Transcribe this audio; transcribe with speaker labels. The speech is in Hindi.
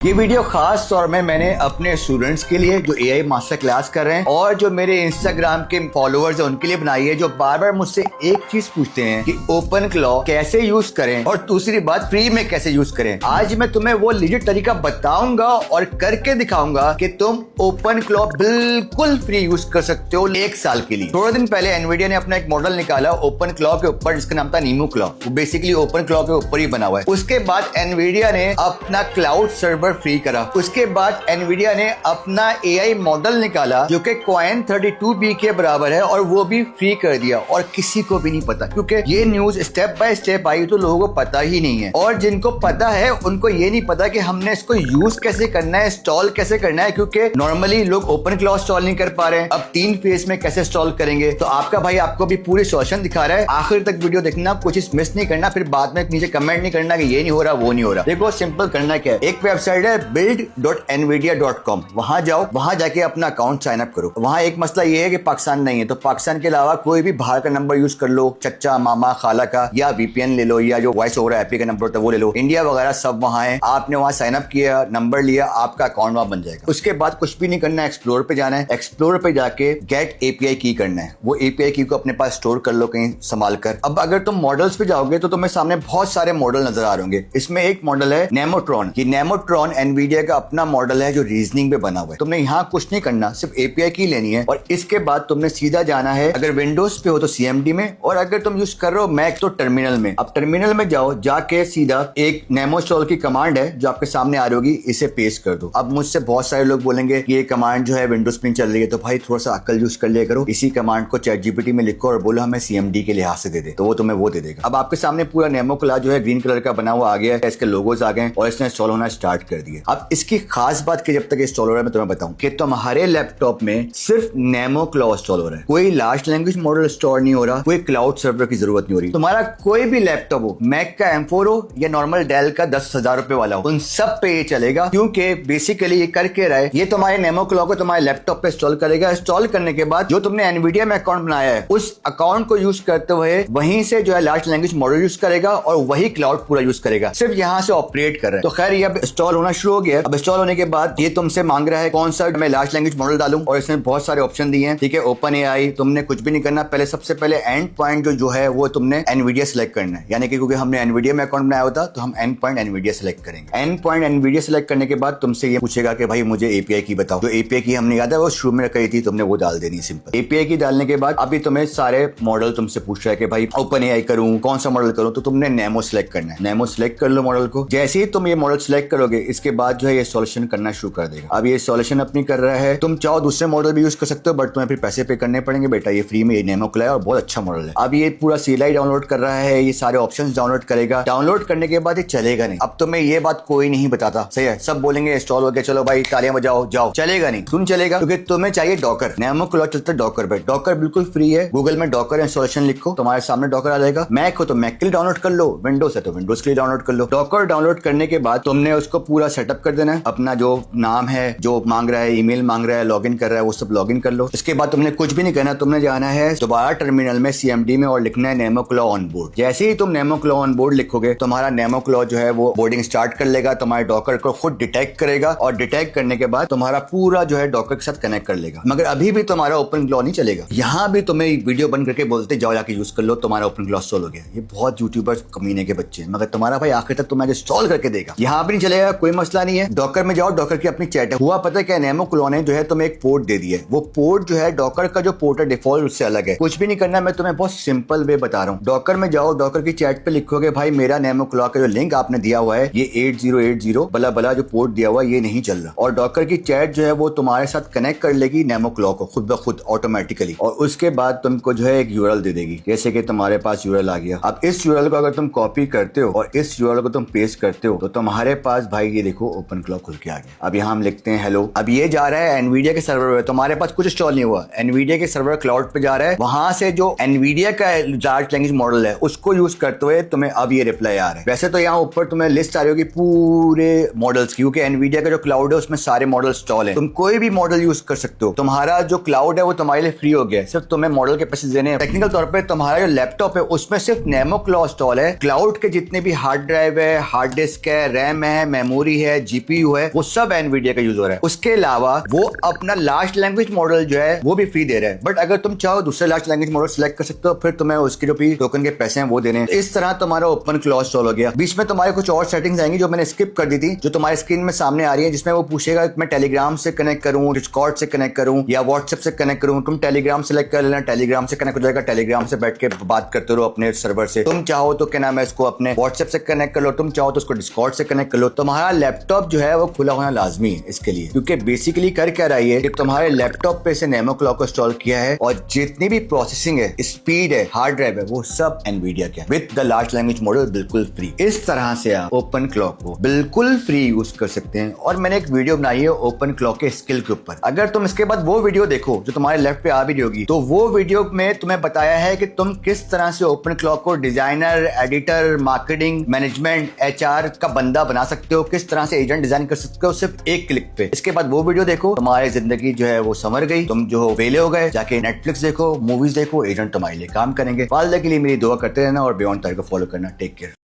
Speaker 1: ये वीडियो खास तौर में मैंने अपने स्टूडेंट्स के लिए जो एआई मास्टर क्लास कर रहे हैं और जो मेरे इंस्टाग्राम के फॉलोअर्स हैं उनके लिए बनाई है, जो बार बार मुझसे एक चीज पूछते हैं कि ओपन क्लॉ कैसे यूज करें और दूसरी बात फ्री में कैसे यूज करें। आज मैं तुम्हें वो लीजिट तरीका बताऊंगा और करके दिखाऊंगा कि तुम ओपन क्लॉ बिल्कुल फ्री यूज कर सकते हो 1 साल के लिए। थोड़े दिन पहले एनवीडिया ने अपना एक मॉडल निकाला ओपन क्लॉ के ऊपर जिसका नाम था नीमू क्लॉ। वो बेसिकली ओपन क्लॉ के ऊपर ही बना हुआ है। उसके बाद एनवीडिया ने अपना क्लाउड सर्वर फ्री करा। उसके बाद एनवीडिया ने अपना एआई मॉडल निकाला जो कि क्वाइन 32B के बराबर है और वो भी फ्री कर दिया और किसी को भी नहीं पता, क्योंकि ये news step by step I तो लोगों को पता ही नहीं है। और जिनको पता है उनको ये नहीं पता कि हमने इसको यूज कैसे करना है, इंस्टॉल कैसे करना है, क्योंकि नॉर्मली लोग ओपन क्लॉ इंस्टॉल नहीं कर पा रहे हैं। अब 3 फेज में कैसे इंस्टॉल करेंगे, तो आपका भाई आपको भी पूरी सॉल्यूशन दिखा रहा है। आखिर तक वीडियो देखना, कुछ मिस नहीं करना, फिर बाद में नीचे कमेंट नहीं करना कि ये नहीं हो रहा वो नहीं हो रहा। देखो सिंपल करना क्या है, एक वेबसाइट है build.nvidia.com, वहां जाओ, वहां जाके अपना अकाउंट साइन अप करो। वहां एक मसला ये है कि पाकिस्तान नहीं है, तो पाकिस्तान के अलावा कोई भी बाहर का नंबर यूज कर लो, चच्चा मामा खाला का, या वीपीएन ले लो, या जो वॉइस ओवर एपी का नंबर होता है वो ले लो। इंडिया वगैरह सब वहां है। आपने वहां साइन अप किया, नंबर लिया, आपका अकाउंट वहां बन जाएगा। उसके बाद कुछ भी नहीं करना है, एक्सप्लोर पे जाना है। एक्सप्लोर पे जाके गेट एपीआई की करना है। वो एपीआई की को अपने पास स्टोर कर लो कहीं संभाल कर। अब अगर तुम मॉडल्स पे जाओगे तो तुम्हें सामने बहुत सारे मॉडल नजर आ रहे होंगे। इसमें एक मॉडल है नेमोट्रॉन। ये नेमोट्रॉन एनवीडिया का अपना मॉडल है जो रीजनिंग पे बना हुआ है। तुमने यहाँ कुछ नहीं करना, सिर्फ एपीआई की लेनी है और इसके बाद तुमने सीधा जाना है, अगर विंडोज पे हो तो सीएमडी में, और अगर तुम यूज कर रहे हो मैक तो टर्मिनल में। अब टर्मिनल में जाओ, जाके सीधा एक नेमोस्टॉल की कमांड है जो आपके सामने आ रही होगी, इसे पेस्ट कर दो। अब मुझसे बहुत सारे लोग बोलेंगे कि ये कमांड जो है विंडोज पे चल रही है, तो भाई थोड़ा सा अक्ल यूज कर लिया करो। इसी कमांड को चैट जीपीटी में लिखो और बोलो हमें सीएमडी के लिहाज से दे दे, तो वो तुम्हें वो दे देगा। अब आपके सामने पूरा नेमो क्लॉ जो है ग्रीन कलर का बना हुआ आ गया है, इसके लोगोज आ गए और इसने इंस्टॉल होना स्टार्ट कर दिया। अब इसकी खास बात कि जब तक इंस्टॉल हो रहा है मैं तुम्हें बताऊं कि तुम्हारे लैपटॉप में सिर्फ नेमो क्लॉ इंस्टॉल हो रहा है। कोई लार्ज लैंग्वेज मॉडल इंस्टॉल नहीं हो रहा, कोई क्लाउड सर्वर की जरूरत नहीं हो रही। तुम्हारा कोई भी लैपटॉप हो, मैक का M4 हो या नॉर्मल डेल का 10,000 रुपए वाला हो, उन सब पे ये चलेगा, क्योंकि बेसिकली ये करके रहा है, ये तुम्हारे नेमो क्लॉ को तुम्हारे लैपटॉप पे इंस्टॉल करेगा। इंस्टॉल करने के बाद जो तुमने एनवीडिया में अकाउंट बनाया है उस अकाउंट को यूज करते हुए वहीं से जो है लार्ज लैंग्वेज मॉडल यूज करेगा और वही क्लाउड पूरा यूज करेगा, सिर्फ यहाँ से ऑपरेट कर रहा है। तो खैर ये अब इंस्टॉल होना शुरू हो गया। अब इंस्टॉल होने के बाद ये तुमसे मांग रहा है कौन सा मैं लार्ज लैंग्वेज मॉडल डालूं, और इसमें बहुत सारे ऑप्शन दिए हैं। ठीक है, ओपन एआई, तुमने कुछ भी नहीं करना। पहले सबसे पहले एंड पॉइंट जो है वो तुमने एनवीडिया सेलेक्ट करना है, यानी कि क्योंकि हमने एनवीडिया में अकाउंट बनाया होता तो हम एंड पॉइंट एनवीडिया सेलेक्ट करेंगे। एंड पॉइंट एनवीडिया सेलेक्ट करने के बाद तुमसे ये पूछेगा कि भाई मुझे एपीआई की बताओ। जो एपीआई की हमने याद है वो शुरू में कही थी, तुमने वो डाल देनी सिंपल। एपीआई की डालने के बाद अभी तुम्हें सारे मॉडल तुमसे पूछ रहा है कि भाई ओपन एआई करूं, कौन सा मॉडल करूं, तो तुमने नेमो सेलेक्ट करना है। नेमो सेलेक्ट कर लो मॉडल को। जैसे ही तुम ये मॉडल सेलेक्ट करोगे इसके बाद जो है ये सॉल्यूशन करना शुरू कर देगा। अब ये सॉल्यूशन अपनी कर रहा है। तुम चाहो दूसरे मॉडल भी यूज कर सकते हो, बट तुम्हें फिर पैसे पे करने पड़ेंगे। बेटा ये फ्री में ये नेमो क्लॉ है और बहुत अच्छा मॉडल है। अब ये पूरा सीएलआई डाउनलोड कर रहा है, ये सारे ऑप्शंस डाउनलोड करेगा। डाउनलोड करने के बाद ये चलेगा नहीं। अब तुम्हें ये बात कोई नहीं बताता, सही है, सब बोलेंगे इंस्टॉल हो गया, चलो भाई तालियां बजाओ जाओ। चलेगा नहीं, तुम चलेगा क्योंकि तुम्हें चाहिए डॉकर। नेमो क्लॉ चलता है डॉकर पे। डॉकर बिल्कुल फ्री है। गूगल में डॉकर इंस्टॉलेशन लिखो, तुम्हारे सामने डॉकर आ जाएगा। मैक हो तो मैक के लिए डाउनलोड कर लो, विंडोज है तो विंडोज के लिए डाउनलोड कर लो। डॉकर डाउनलोड करने के बाद तुमने उसको पूरा सेटअप कर देना है। अपना जो नाम है, जो मांग रहा है, ईमेल मांग रहा है, लॉगिन कर रहा है, वो सब लॉगिन कर लो। इसके बाद तुमने कुछ भी नहीं करना, तुमने जाना है दोबारा टर्मिनल में सीएमडी में और लिखना है नेमो क्लॉ ऑन बोर्ड। जैसे ही तुम नेमो क्लॉ ऑन बोर्ड लिखोगे तुम्हारा नेमो क्लॉ जो है वो बोर्डिंग स्टार्ट कर लेगा, तुम्हारे डॉकर को खुद डिटेक्ट करेगा और डिटेक्ट करने के बाद तुम्हारा पूरा जो है डॉकर के साथ कनेक्ट कर लेगा। मगर अभी भी तुम्हारा ओपन क्लॉ नहीं चलेगा। यहाँ भी तुम्हें वीडियो बंद करके बोलते जाओ जाके यूज कर लो, तुम्हारा ओपन क्लॉ इंस्टॉल हो गया। ये बहुत यूट्यूबर्स कमीने के बच्चे हैं, मगर तुम्हारा भाई आखिर तक तुम्हें इंस्टॉल करके देगा। यहाँ भी नहीं चलेगा, कोई मसला नहीं है। डॉकर में जाओ, डॉकर की अपनी चैट है। हुआ पता है क्या, नेमो क्लॉ ने जो है तुम्हें एक पोर्ट दे दी है। वो पोर्ट जो है डॉकर का जो पोर्ट है डिफॉल्ट उससे अलग है। कुछ भी नहीं करना, मैं तुम्हें बहुत सिंपल वे बता रहा हूँ। डॉकर में जाओ, डॉकर की चैट पे लिखोगे भाई मेरा नेमो क्लॉ का जो लिंक आपने दिया हुआ है ये 8080 बला बला जो पोर्ट दिया हुआ है ये नहीं चल रहा, और डॉकर की चैट जो है वो तुम्हारे साथ कनेक्ट कर लेगी नेमो क्लॉ को खुद ब खुद ऑटोमेटिकली, और उसके बाद तुमको जो है एक यूआरएल दे देगी। जैसे कि तुम्हारे पास यूआरएल आ गया। अब इस यूआरएल को अगर तुम कॉपी करते हो और इस यूआरएल को तुम पेस्ट करते हो तो तुम्हारे पास भाई ये देखो ओपन क्लॉ खुल के आ गया। अब यहाँ हम लिखते हैं हेलो। अब ये जा रहा है एनवीडिया के सर्वर पे, तुम्हारे पास कुछ इंस्टॉल नहीं हुआ, एनवीडिया के सर्वर क्लाउड पे जा रहा है। वहां से जो एनवीडिया का लार्ज लैंग्वेज मॉडल है उसको यूज करते हुए तुम्हें अब ये रिप्लाई आ रहा है। वैसे तो यहाँ ऊपर तुम्हें लिस्ट आ रही होगी पूरे मॉडल्स की, क्योंकि एनवीडिया का जो क्लाउड है उसमें सारे मॉडल इंस्टॉल है। तुम कोई भी मॉडल यूज कर सकते हो। तुम्हारा जो क्लाउड है वो तुम्हारे लिए फ्री हो गया, सिर्फ तुम्हें मॉडल के पैसे देने हैं। टेक्निकल तौर पे तुम्हारा जो लैपटॉप है उसमें सिर्फ नेमो क्लॉ इंस्टॉल है। क्लाउड के जितने भी हार्ड ड्राइव है, हार्ड डिस्क है, रैम है, मेमोरी मेमोरी है, जीपीयू है, वो सब एनवीडिया का यूज हो रहा है। उसके अलावा वो अपना लार्ज लैंग्वेज मॉडल जो है वो भी फ्री दे रहा है, बट अगर तुम चाहो दूसरे लार्ज लैंग्वेज मॉडल सिलेक्ट कर सकते हो, फिर तुम्हें उसके जो भी टोकन के पैसे हैं वो देने। इस तरह तुम्हारा ओपन क्लॉ इंस्टॉल हो गया। बीच में तुम्हारे कुछ और सेटिंग्स आएंगी जो मैंने स्किप कर दी थी, जो तुम्हारी स्क्रीन में सामने आ रही है, जिसमें वो पूछेगा मैं टेलीग्राम से कनेक्ट करूं, डिस्कॉर्ड से कनेक्ट करूं या व्हाट्सएप से कनेक्ट करूं। तुम टेलीग्राम सेलेक्ट कर लेना, टेलीग्राम से कनेक्ट हो जाएगा, टेलीग्राम से बैठ के बात करते रहो अपने सर्वर से। तुम चाहो तो क्या नाम है इसको अपने व्हाट्सएप से कनेक्ट कर लो, तुम चाहो तो उसको डिस्कॉर्ड से कनेक्ट कर लो। तुम्हारा लैपटॉप जो है वो खुला होना लाजमी है इसके लिए, क्योंकि बेसिकली कर क्या रही है कि तुम्हारे लैपटॉप पे से नेमो क्लॉक को इंस्टॉल किया है और जितनी भी प्रोसेसिंग है, स्पीड है, हार्ड ड्राइव है, वो सब एनवीडिया के with the large language model बिल्कुल फ्री। इस तरह से आप ओपन क्लॉक को बिल्कुल फ्री यूज कर सकते हैं। और मैंने एक वीडियो बनाई है ओपन क्लॉक के स्किल के ऊपर, अगर तुम इसके बाद वो वीडियो देखो जो तुम्हारे लेफ्ट पे आ भी रही होगी, तो वो वीडियो में तुम्हें बताया है कि तुम किस तरह से ओपन क्लॉक को designer, editor, marketing, management, HR का बंदा बना सकते हो, किस तरह से एजेंट डिजाइन कर सकते हो सिर्फ एक क्लिक पे। इसके बाद वो वीडियो देखो, तुम्हारी जिंदगी जो है वो संवर गई, तुम जो वेले हो गए, जाके नेटफ्लिक्स देखो, मूवीज देखो, एजेंट तुम्हारे लिए काम करेंगे। फालतू के लिए मेरी दुआ करते रहना और बियॉन्ड टाइगर को फॉलो करना। Take care.